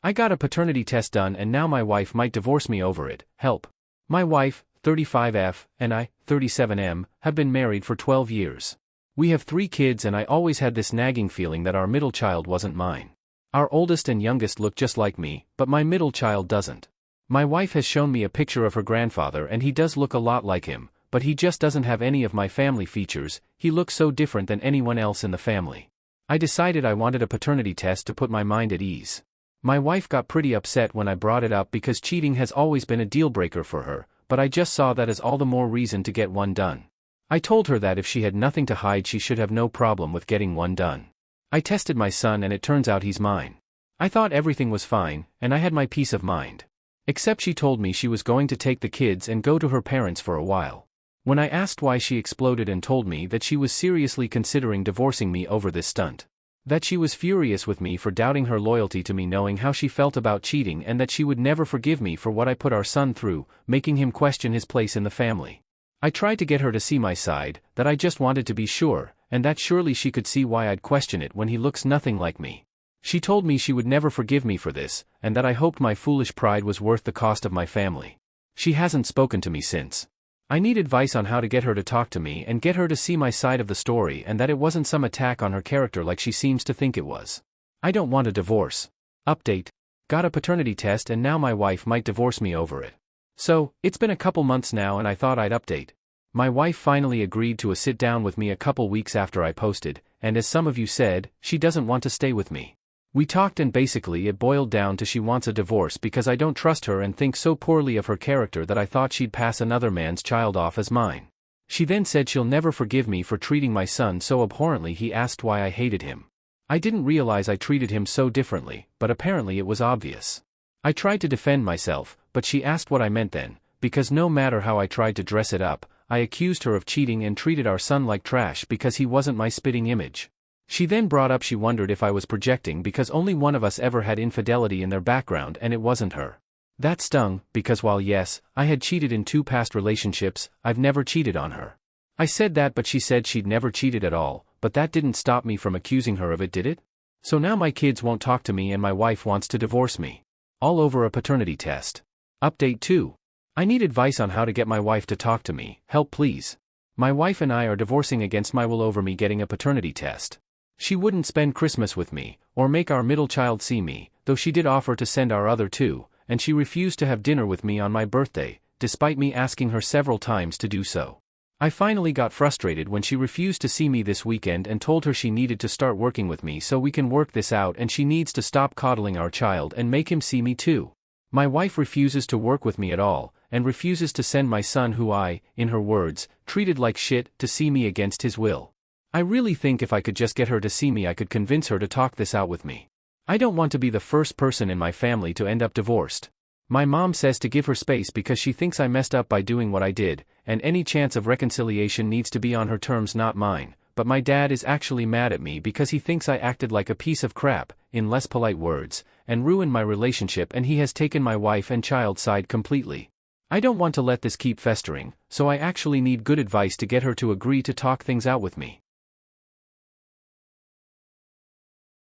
I got a paternity test done and now my wife might divorce me over it, help. My wife, 35F, and I, 37M, have been married for 12 years. We have 3 kids and I always had this nagging feeling that our middle child wasn't mine. Our oldest and youngest look just like me, but my middle child doesn't. My wife has shown me a picture of her grandfather and he does look a lot like him, but he just doesn't have any of my family features. He looks so different than anyone else in the family. I decided I wanted a paternity test to put my mind at ease. My wife got pretty upset when I brought it up because cheating has always been a deal breaker for her, but I just saw that as all the more reason to get one done. I told her that if she had nothing to hide she should have no problem with getting one done. I tested my son and it turns out he's mine. I thought everything was fine, and I had my peace of mind. Except she told me she was going to take the kids and go to her parents for a while. When I asked why, she exploded and told me that she was seriously considering divorcing me over this stunt. That she was furious with me for doubting her loyalty to me, knowing how she felt about cheating, and that she would never forgive me for what I put our son through, making him question his place in the family. I tried to get her to see my side, that I just wanted to be sure, and that surely she could see why I'd question it when he looks nothing like me. She told me she would never forgive me for this, and that I hoped my foolish pride was worth the cost of my family. She hasn't spoken to me since. I need advice on how to get her to talk to me and get her to see my side of the story, and that it wasn't some attack on her character like she seems to think it was. I don't want a divorce. Update. Got a paternity test and now my wife might divorce me over it. So, it's been a couple months now and I thought I'd update. My wife finally agreed to a sit down with me a couple weeks after I posted, and as some of you said, she doesn't want to stay with me. We talked and basically it boiled down to she wants a divorce because I don't trust her and think so poorly of her character that I thought she'd pass another man's child off as mine. She then said she'll never forgive me for treating my son so abhorrently. He asked why I hated him. I didn't realize I treated him so differently, but apparently it was obvious. I tried to defend myself, but she asked what I meant then, because no matter how I tried to dress it up, I accused her of cheating and treated our son like trash because he wasn't my spitting image. She then brought up she wondered if I was projecting because only one of us ever had infidelity in their background and it wasn't her. That stung, because while yes, I had cheated in 2 past relationships, I've never cheated on her. I said that, but she said she'd never cheated at all, but that didn't stop me from accusing her of it, did it? So now my kids won't talk to me and my wife wants to divorce me. All over a paternity test. Update 2. I need advice on how to get my wife to talk to me, help please. My wife and I are divorcing against my will over me getting a paternity test. She wouldn't spend Christmas with me, or make our middle child see me, though she did offer to send our other 2, and she refused to have dinner with me on my birthday, despite me asking her several times to do so. I finally got frustrated when she refused to see me this weekend and told her she needed to start working with me so we can work this out, and she needs to stop coddling our child and make him see me too. My wife refuses to work with me at all, and refuses to send my son, who I, in her words, treated like shit, to see me against his will. I really think if I could just get her to see me I could convince her to talk this out with me. I don't want to be the first person in my family to end up divorced. My mom says to give her space because she thinks I messed up by doing what I did, and any chance of reconciliation needs to be on her terms, not mine, but my dad is actually mad at me because he thinks I acted like a piece of crap, in less polite words, and ruined my relationship, and he has taken my wife and child side completely. I don't want to let this keep festering, so I actually need good advice to get her to agree to talk things out with me.